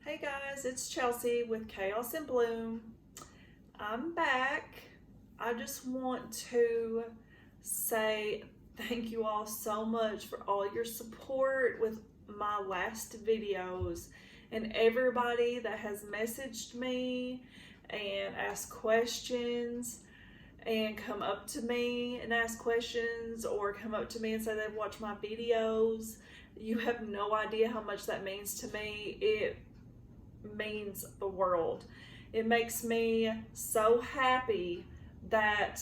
Hey guys, it's Chelsea with Chaos in Bloom. I'm back. I just want to say thank you all so much for all your support with my last videos and everybody that has messaged me and asked questions and come up to me and ask questions or come up to me and say they've watched my videos. You have no idea how much that means to me. It means the world. It makes me so happy that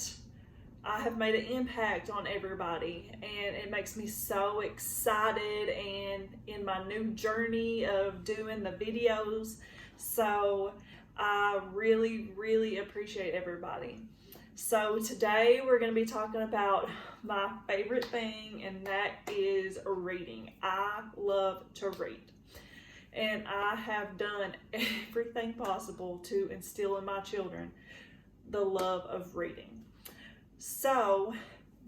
I have made an impact on everybody, and it makes me so excited and in my new journey of doing the videos. So I really appreciate everybody. So today we're going to be talking about my favorite thing, and that is reading. I love to read. And I have done everything possible to instill in my children the love of reading. So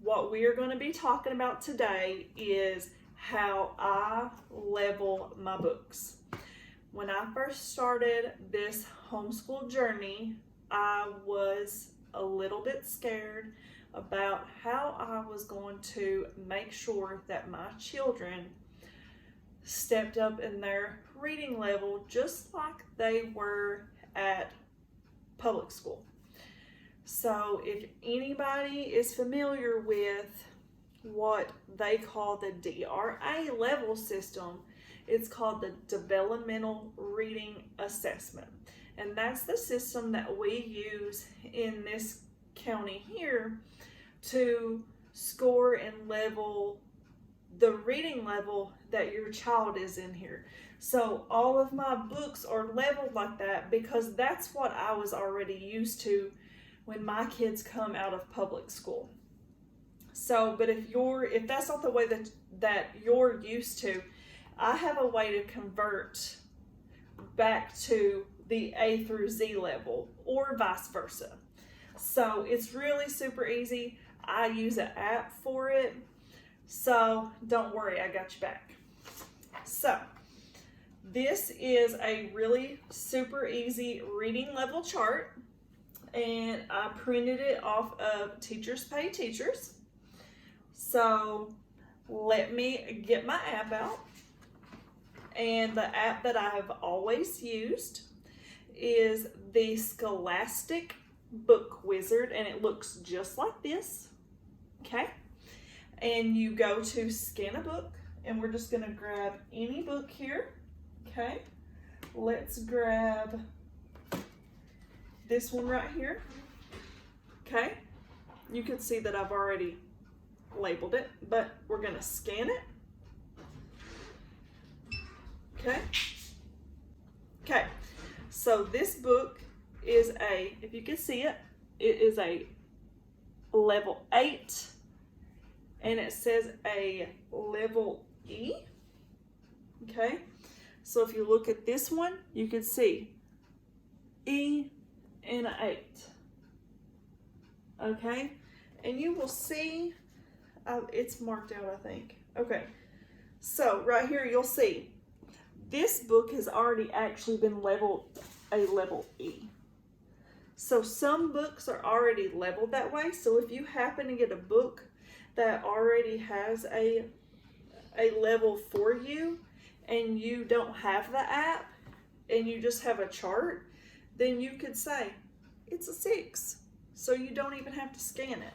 what we are going to be talking about today is how I level my books. When I first started this homeschool journey, I was a little bit scared about how I was going to make sure that my children stepped up in their reading level just like they were at public school. So if anybody is familiar with what they call the DRA level system, it's called the Developmental Reading Assessment. And that's the system that we use in this county here to score and level the reading level that your child is in here. So all of my books are leveled like that because that's what I was already used to when my kids come out of public school. So, but if that's not the way that you're used to, I have a way to convert back to the A through Z level or vice versa. So it's really super easy. I use an app for it. So don't worry, I got you back. So this is a really super easy reading level chart, and I printed it off of Teachers Pay Teachers. So let me get my app out. And the app that I have always used is the Scholastic Book Wizard, and it looks just like this. Okay. And you go to scan a book, and we're just going to grab any book here. Okay, let's grab this one right here. Okay, you can see that I've already labeled it, but we're going to scan it. Okay, so this book is if you can see it, it is a level 8. And it says a level E. Okay, so if you look at this one, you can see E and an 8. Okay, and you will see it's marked out, I think. Okay, so right here you'll see this book has already actually been labeled a level E. So some books are already labeled that way. So if you happen to get a book that already has a level for you and you don't have the app and you just have a chart, then you could say it's a 6. So you don't even have to scan it.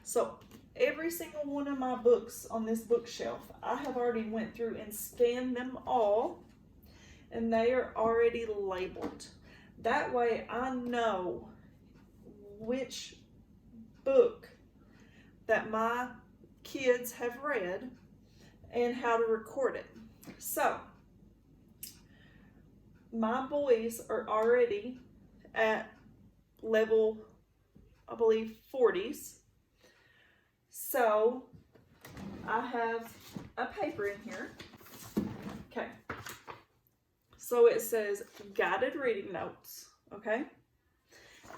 So every single one of my books on this bookshelf, I have already went through and scanned them all, and they are already labeled. That way I know which book that my kids have read and how to record it. So my boys are already at level, I believe, 40s. So I have a paper in here. Okay, so it says guided reading notes. Okay,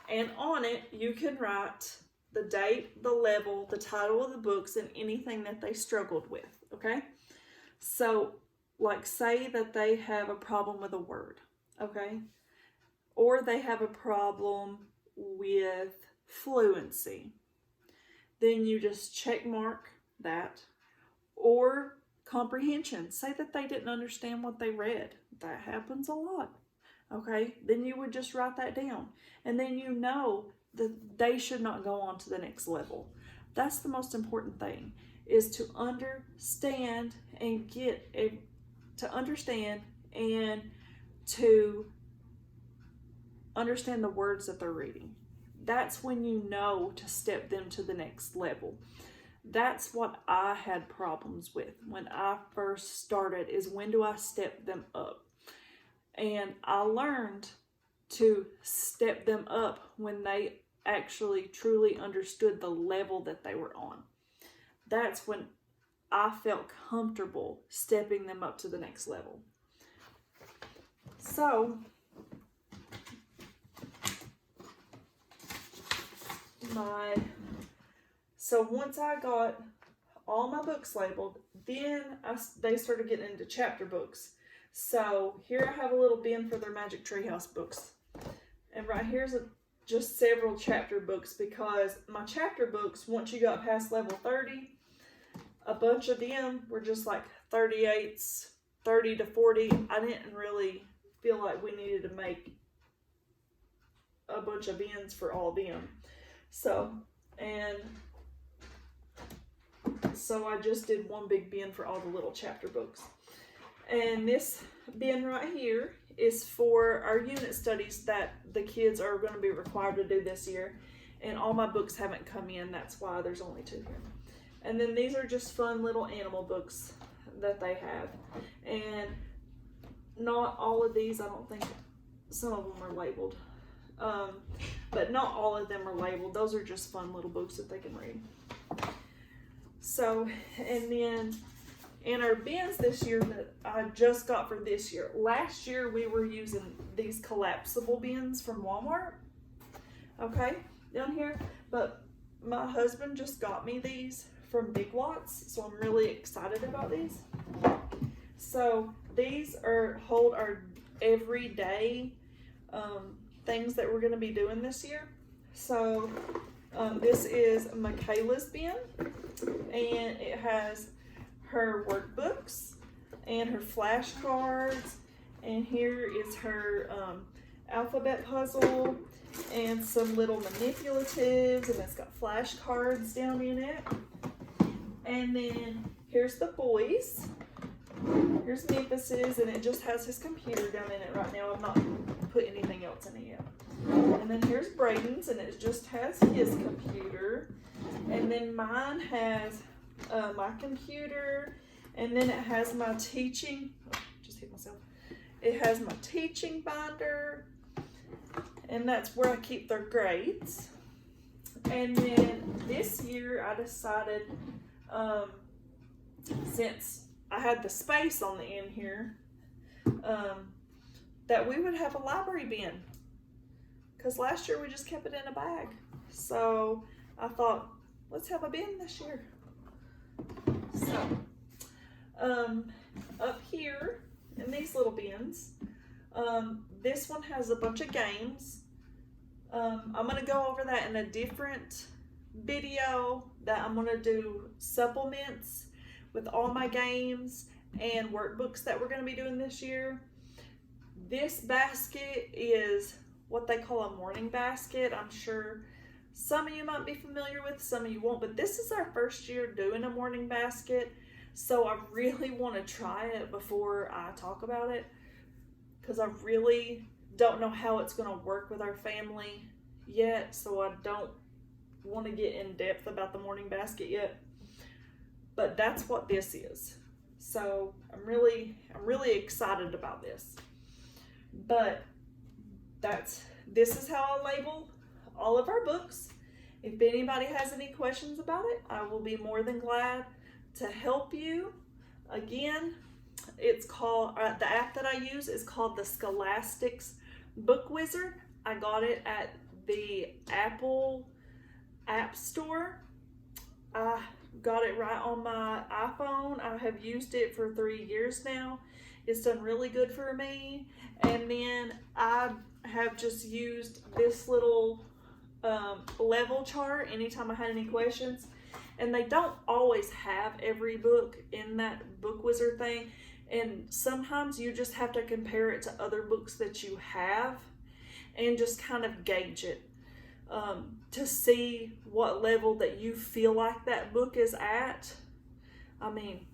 and on it you can write the date, the level, the title of the books, and anything that they struggled with. Okay, so like say that they have a problem with a word, okay? Or they have a problem with fluency. Then you just check mark that. Or comprehension. Say that they didn't understand what they read. That happens a lot. Okay? Then you would just write that down. And then you know that they should not go on to the next level. That's the most important thing, is to understand and to understand the words that they're reading. That's when you know to step them to the next level. That's what I had problems with when I first started, is when do I step them up? And I learned to step them up when they actually truly understood the level that they were on. That's when I felt comfortable stepping them up to the next level. So, once I got all my books labeled, then they started getting into chapter books. So here I have a little bin for their Magic Treehouse books. And right here's just several chapter books, because my chapter books, once you got past level 30, a bunch of them were just like 38s, 30 to 40. I didn't really feel like we needed to make a bunch of bins for all of them. So I just did one big bin for all the little chapter books. And this bin right here is for our unit studies that the kids are going to be required to do this year. And all my books haven't come in. That's why there's only 2 here. And then these are just fun little animal books that they have. And not all of these, I don't think, some of them are labeled. But not all of them are labeled. Those are just fun little books that they can read. So, and then in our bins this year that I just got for this year. Last year we were using these collapsible bins from Walmart. Okay, down here. But my husband just got me these from Big Lots, so I'm really excited about these. So these hold our everyday things that we're going to be doing this year. So this is Michaela's bin, and it has her workbooks and her flashcards, and here is her alphabet puzzle and some little manipulatives, and it's got flashcards down in it. And then here's the boys. Here's Memphis's, and it just has his computer down in it right now. I've not put anything else in it yet. And then here's Braden's, and it just has his computer. And then mine has my computer, and then it has my teaching, just hit myself. It has my teaching binder, and that's where I keep their grades. And then this year I decided, since I had the space on the end here, that we would have a library bin, because last year we just kept it in a bag. So I thought, let's have a bin this year. So up here in these little bins, this one has a bunch of games. I'm going to go over that in a different video, that I'm going to do supplements with all my games and workbooks that we're going to be doing this year. This basket is what they call a morning basket. I'm sure some of you might be familiar with, some of you won't, but this is our first year doing a morning basket, so I really want to try it before I talk about it, because I really don't know how it's going to work with our family yet, so I don't want to get in depth about the morning basket yet. But that's what this is. So I'm really excited about this. But this is how I label all of our books. If anybody has any questions about it, I will be more than glad to help you. Again, it's called, the app that I use is called the Scholastic Book Wizard. I got it at the Apple App Store. I got it right on my iPhone. I have used it for 3 years now. It's done really good for me. And then I have just used this little level chart anytime I had any questions. And they don't always have every book in that Book Wizard thing. And sometimes you just have to compare it to other books that you have and just kind of gauge it to see what level that you feel like that book is at. I mean,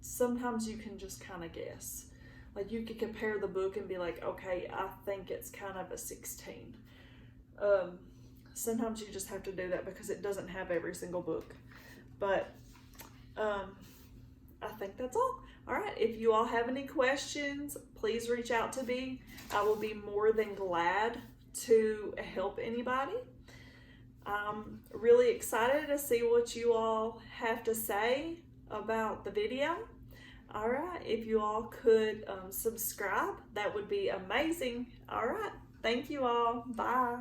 sometimes you can just kind of guess. Like you could compare the book and be like, okay, I think it's kind of a 16. Sometimes you just have to do that because it doesn't have every single book. But I think that's all. All right, if you all have any questions, please reach out to me. I will be more than glad to help anybody. I'm really excited to see what you all have to say about the video. All right, if you all could subscribe, that would be amazing. All right, thank you all. Bye.